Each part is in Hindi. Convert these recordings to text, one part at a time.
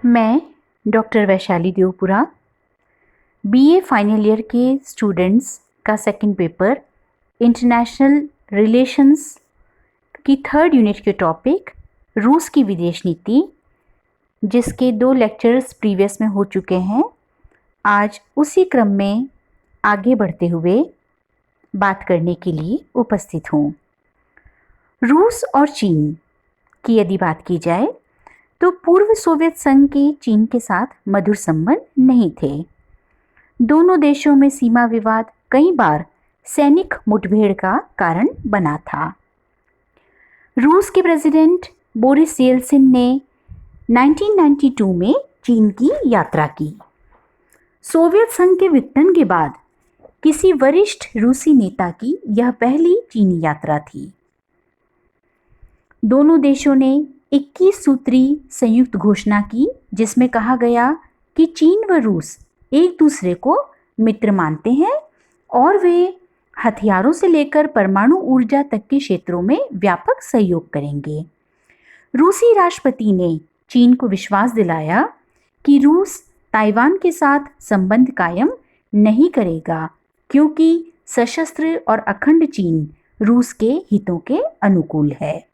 मैं doctor Vaishali Devpura BA final year के स्टूडेंट्स का सेकंड पेपर इंटरनेशनल रिलेशंस की थर्ड यूनिट के टॉपिक रूस की विदेश नीति, जिसके 2 लेक्चर्स प्रीवियस में हो चुके हैं, आज उसी क्रम में आगे बढ़ते हुए बात करने के लिए उपस्थित हूँ। रूस और चीन की यदि बात की जाए तो पूर्व सोवियत संघ के चीन के साथ मधुर संबंध नहीं थे। दोनों देशों में सीमा विवाद कई बार सैनिक मुठभेड़ का कारण बना था। रूस के प्रेसिडेंट बोरिस येल्सिन ने 1992 में चीन की यात्रा की। सोवियत संघ के विघटन के बाद किसी वरिष्ठ रूसी नेता की यह पहली चीनी यात्रा थी। दोनों देशों ने 21 सूत्री संयुक्त घोषणा की, जिसमें कहा गया कि चीन व रूस एक दूसरे को मित्र मानते हैं और वे हथियारों से लेकर परमाणु ऊर्जा तक के क्षेत्रों में व्यापक सहयोग करेंगे। रूसी राष्ट्रपति ने चीन को विश्वास दिलाया कि रूस ताइवान के साथ संबंध कायम नहीं करेगा, क्योंकि सशस्त्र और अखंड चीन रूस के हितों के अनुकूल है।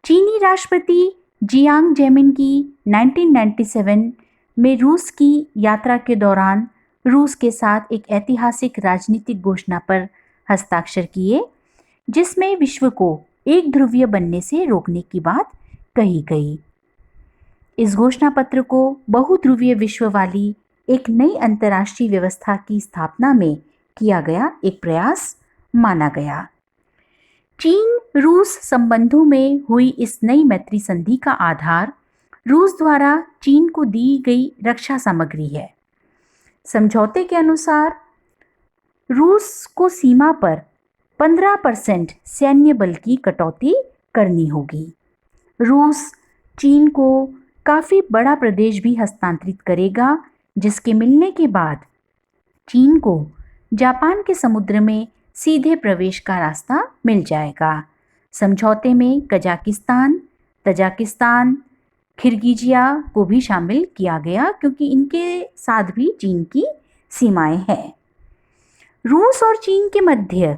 चीनी राष्ट्रपति जियांग जेमिन की 1997 में रूस की यात्रा के दौरान रूस के साथ एक ऐतिहासिक राजनीतिक घोषणा पर हस्ताक्षर किए, जिसमें विश्व को एक ध्रुवीय बनने से रोकने की बात कही गई। इस घोषणा पत्र को बहुध्रुवीय विश्व वाली एक नई अंतर्राष्ट्रीय व्यवस्था की स्थापना में किया गया एक प्रयास माना गया। चीन रूस संबंधों में हुई इस नई मैत्री संधि का आधार रूस द्वारा चीन को दी गई रक्षा सामग्री है। समझौते के अनुसार रूस को सीमा पर 15% सैन्य बल की कटौती करनी होगी। रूस चीन को काफ़ी बड़ा प्रदेश भी हस्तांतरित करेगा, जिसके मिलने के बाद चीन को जापान के समुद्र में सीधे प्रवेश का रास्ता मिल जाएगा। समझौते में कजाकिस्तान, तजाकिस्तान, किर्गिजिया को भी शामिल किया गया, क्योंकि इनके साथ भी चीन की सीमाएं हैं। रूस और चीन के मध्य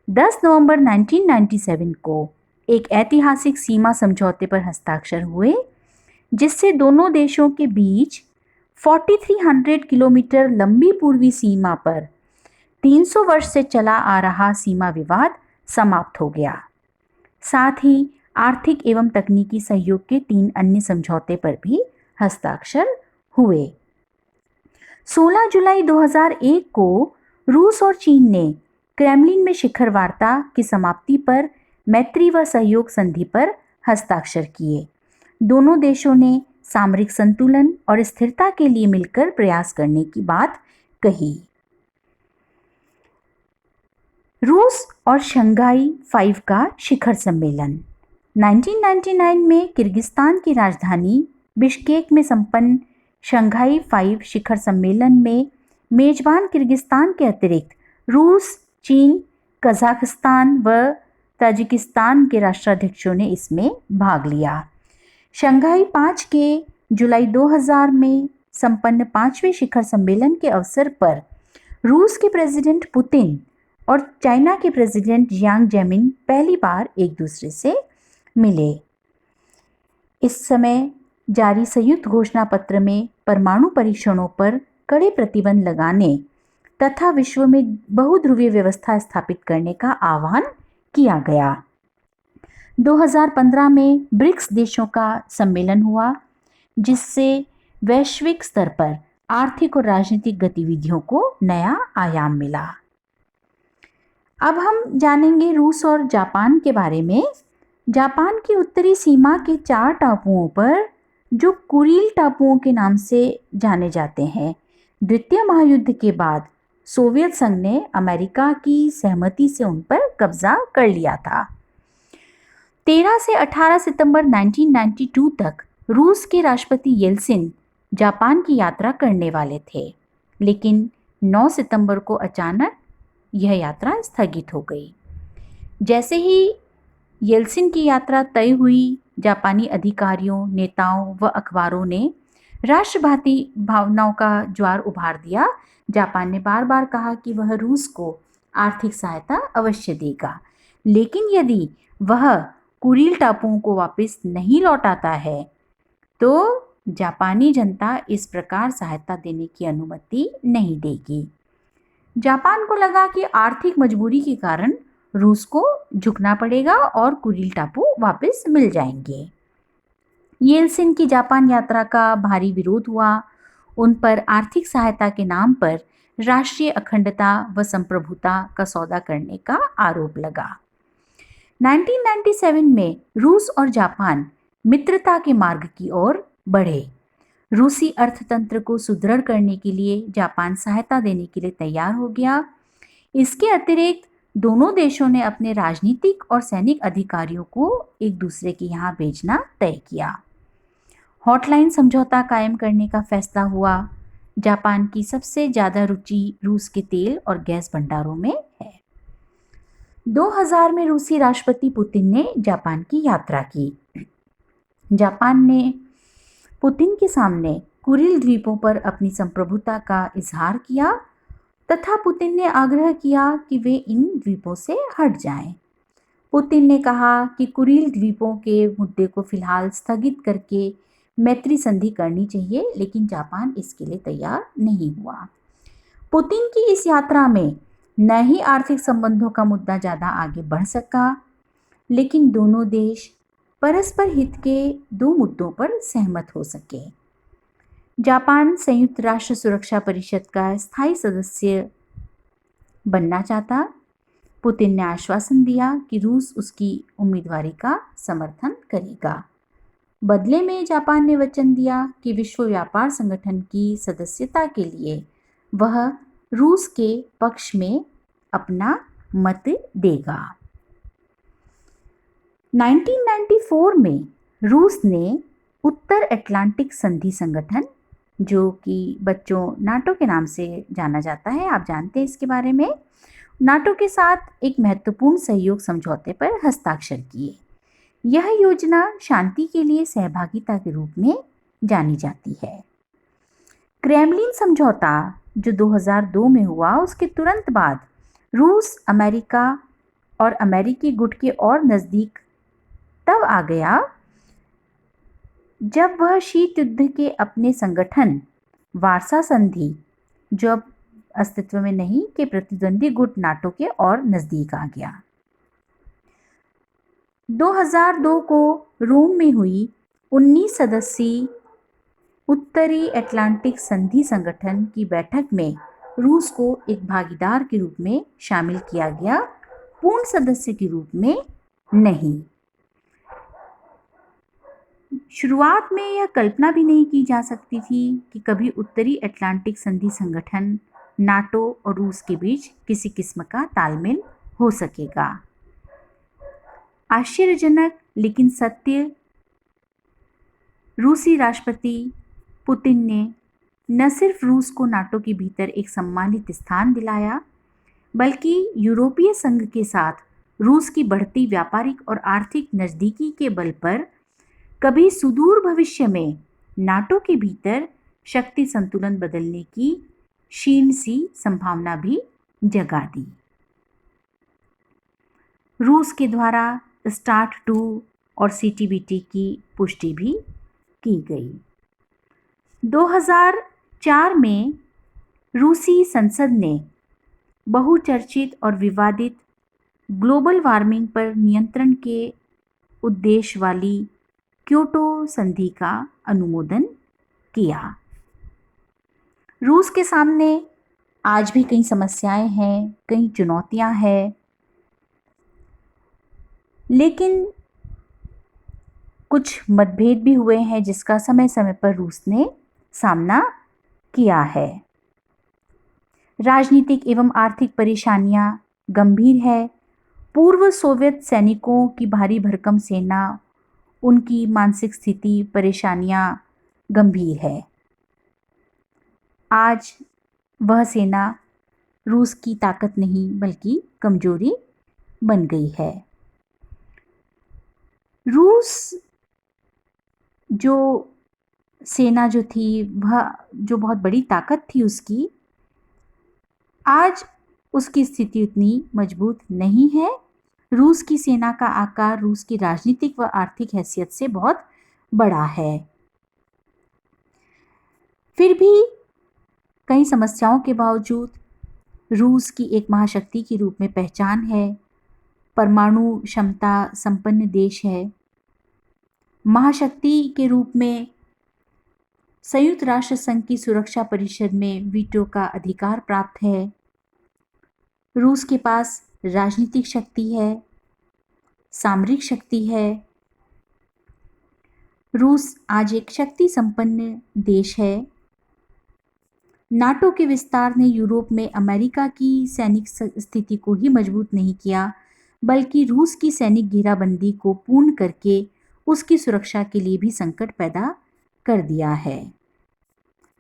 10 नवंबर 1997 को एक ऐतिहासिक सीमा समझौते पर हस्ताक्षर हुए, जिससे दोनों देशों के बीच 4300 किलोमीटर लंबी पूर्वी सीमा पर 300 वर्ष से चला आ रहा सीमा विवाद समाप्त हो गया। साथ ही आर्थिक एवं तकनीकी सहयोग के 3 अन्य समझौते पर भी हस्ताक्षर हुए। 16 जुलाई 2001 को रूस और चीन ने क्रेमलिन में शिखर वार्ता की समाप्ति पर मैत्री व सहयोग संधि पर हस्ताक्षर किए। दोनों देशों ने सामरिक संतुलन और स्थिरता के लिए मिलकर प्रयास करने की बात कही। रूस और शंघाई 5 का शिखर सम्मेलन 1999 में किर्गिस्तान की राजधानी बिश्केक में संपन्न शंघाई 5 शिखर सम्मेलन में मेजबान किर्गिस्तान के अतिरिक्त रूस, चीन, कजाकिस्तान व ताजिकिस्तान के राष्ट्राध्यक्षों ने इसमें भाग लिया। शंघाई 5 के जुलाई 2000 में संपन्न 5वें शिखर सम्मेलन के अवसर पर रूस के प्रेसिडेंट पुतिन और चाइना के प्रेसिडेंट जियांग जेमिन पहली बार एक दूसरे से मिले। इस समय जारी संयुक्त घोषणा पत्र में परमाणु परीक्षणों पर कड़े प्रतिबंध लगाने तथा विश्व में बहुध्रुवीय व्यवस्था स्थापित करने का आह्वान किया गया। 2015 में ब्रिक्स देशों का सम्मेलन हुआ, जिससे वैश्विक स्तर पर आर्थिक और राजनीतिक गतिविधियों को नया आयाम मिला। अब हम जानेंगे रूस और जापान के बारे में। जापान की उत्तरी सीमा के 4 टापुओं पर, जो कुरील टापुओं के नाम से जाने जाते हैं, द्वितीय महायुद्ध के बाद सोवियत संघ ने अमेरिका की सहमति से उन पर कब्जा कर लिया था। 13 से 18 सितंबर 1992 तक रूस के राष्ट्रपति येल्सिन जापान की यात्रा करने वाले थे, लेकिन 9 सितंबर को अचानक यह यात्रा स्थगित हो गई। जैसे ही येल्सिन की यात्रा तय हुई। जापानी अधिकारियों, नेताओं व अखबारों ने राष्ट्रघाती भावनाओं का ज्वार उभार दिया। जापान ने बार बार कहा कि वह रूस को आर्थिक सहायता अवश्य देगा, लेकिन यदि वह कुरील टापुओं को वापस नहीं लौटाता है तो जापानी जनता इस प्रकार सहायता देने की अनुमति नहीं देगी। जापान को लगा कि आर्थिक मजबूरी के कारण रूस को झुकना पड़ेगा और कुरील टापू वापस मिल जाएंगे। येल्सिन की जापान यात्रा का भारी विरोध हुआ। उन पर आर्थिक सहायता के नाम पर राष्ट्रीय अखंडता व संप्रभुता का सौदा करने का आरोप लगा। 1997 में रूस और जापान मित्रता के मार्ग की ओर बढ़े। रूसी अर्थतंत्र को सुदृढ़ करने के लिए जापान सहायता देने के लिए तैयार हो गया। इसके अतिरिक्त दोनों देशों ने अपने राजनीतिक और सैनिक अधिकारियों को एक दूसरे के यहाँ भेजना तय किया। हॉटलाइन समझौता कायम करने का फैसला हुआ। जापान की सबसे ज़्यादा रुचि रूस के तेल और गैस भंडारों में है। 2000 में रूसी राष्ट्रपति पुतिन ने जापान की यात्रा की। जापान ने पुतिन के सामने कुरिल द्वीपों पर अपनी संप्रभुता का इजहार किया तथा पुतिन ने आग्रह किया कि वे इन द्वीपों से हट जाएं। पुतिन ने कहा कि कुरिल द्वीपों के मुद्दे को फिलहाल स्थगित करके मैत्री संधि करनी चाहिए, लेकिन जापान इसके लिए तैयार नहीं हुआ। पुतिन की इस यात्रा में न ही आर्थिक संबंधों का मुद्दा ज़्यादा आगे बढ़ सका, लेकिन दोनों देश परस्पर हित के दो मुद्दों पर सहमत हो सके। जापान संयुक्त राष्ट्र सुरक्षा परिषद का स्थायी सदस्य बनना चाहता। पुतिन ने आश्वासन दिया कि रूस उसकी उम्मीदवारी का समर्थन करेगा। बदले में जापान ने वचन दिया कि विश्व व्यापार संगठन की सदस्यता के लिए वह रूस के पक्ष में अपना मत देगा। 1994 में रूस ने उत्तर अटलांटिक संधि संगठन, जो कि बच्चों नाटो के नाम से जाना जाता है, आप जानते हैं इसके बारे में, नाटो के साथ एक महत्वपूर्ण सहयोग समझौते पर हस्ताक्षर किए। यह योजना शांति के लिए सहभागिता के रूप में जानी जाती है। क्रेमलिन समझौता जो 2002 में हुआ, उसके तुरंत बाद रूस अमेरिका और अमेरिकी गुट के और नज़दीक तब आ गया जब वह शीत युद्ध के अपने संगठन वार्सा संधि, जो अब अस्तित्व में नहीं, के प्रतिद्वंदी गुट नाटो के और नज़दीक आ गया। 2002 को रोम में हुई 19 सदस्यीय उत्तरी अटलांटिक संधि संगठन की बैठक में रूस को एक भागीदार के रूप में शामिल किया गया, पूर्ण सदस्य के रूप में नहीं। शुरुआत में यह कल्पना भी नहीं की जा सकती थी कि कभी उत्तरी अटलांटिक संधि संगठन, नाटो और रूस के बीच किसी किस्म का तालमेल हो सकेगा। आश्चर्यजनक लेकिन सत्य, रूसी राष्ट्रपति पुतिन ने न सिर्फ रूस को नाटो के भीतर एक सम्मानित स्थान दिलाया, बल्कि यूरोपीय संघ के साथ रूस की बढ़ती व्यापारिक और आर्थिक नज़दीकी के बल पर कभी सुदूर भविष्य में नाटो के भीतर शक्ति संतुलन बदलने की क्षीण सी संभावना भी जगा दी। रूस के द्वारा स्टार्ट 2 और सीटीबीटी की पुष्टि भी की गई। 2004 में रूसी संसद ने बहुचर्चित और विवादित ग्लोबल वार्मिंग पर नियंत्रण के उद्देश्य वाली क्योटो संधि का अनुमोदन किया। रूस के सामने आज भी कई समस्याएं हैं, कई चुनौतियां हैं, लेकिन कुछ मतभेद भी हुए हैं जिसका समय समय पर रूस ने सामना किया है। राजनीतिक एवं आर्थिक परेशानियां गंभीर है। पूर्व सोवियत सैनिकों की भारी भरकम सेना, उनकी मानसिक स्थिति, परेशानियां गंभीर है। आज वह सेना रूस की ताकत नहीं बल्कि कमजोरी बन गई है। रूस जो सेना जो थी, वह जो बहुत बड़ी ताकत थी उसकी, आज उसकी स्थिति उतनी मजबूत नहीं है। रूस की सेना का आकार रूस की राजनीतिक व आर्थिक हैसियत से बहुत बड़ा है। फिर भी कई समस्याओं के बावजूद रूस की एक महाशक्ति के रूप में पहचान है। परमाणु क्षमता संपन्न देश है। महाशक्ति के रूप में संयुक्त राष्ट्र संघ की सुरक्षा परिषद में वीटो का अधिकार प्राप्त है। रूस के पास राजनीतिक शक्ति है, सामरिक शक्ति है। रूस आज एक शक्ति संपन्न देश है। नाटो के विस्तार ने यूरोप में अमेरिका की सैनिक स्थिति को ही मजबूत नहीं किया, बल्कि रूस की सैनिक घेराबंदी को पूर्ण करके उसकी सुरक्षा के लिए भी संकट पैदा कर दिया है।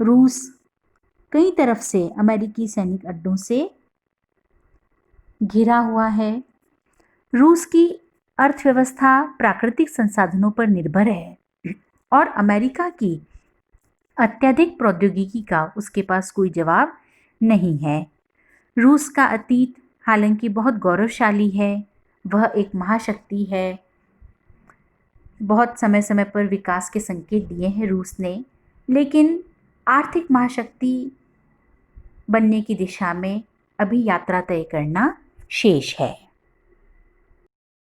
रूस कई तरफ से अमेरिकी सैनिक अड्डों से घिरा हुआ है। रूस की अर्थव्यवस्था प्राकृतिक संसाधनों पर निर्भर है और अमेरिका की अत्यधिक प्रौद्योगिकी का उसके पास कोई जवाब नहीं है। रूस का अतीत हालांकि बहुत गौरवशाली है। वह एक महाशक्ति है। बहुत समय समय पर विकास के संकेत दिए हैं रूस ने, लेकिन आर्थिक महाशक्ति बनने की दिशा में अभी यात्रा तय करना शेष है।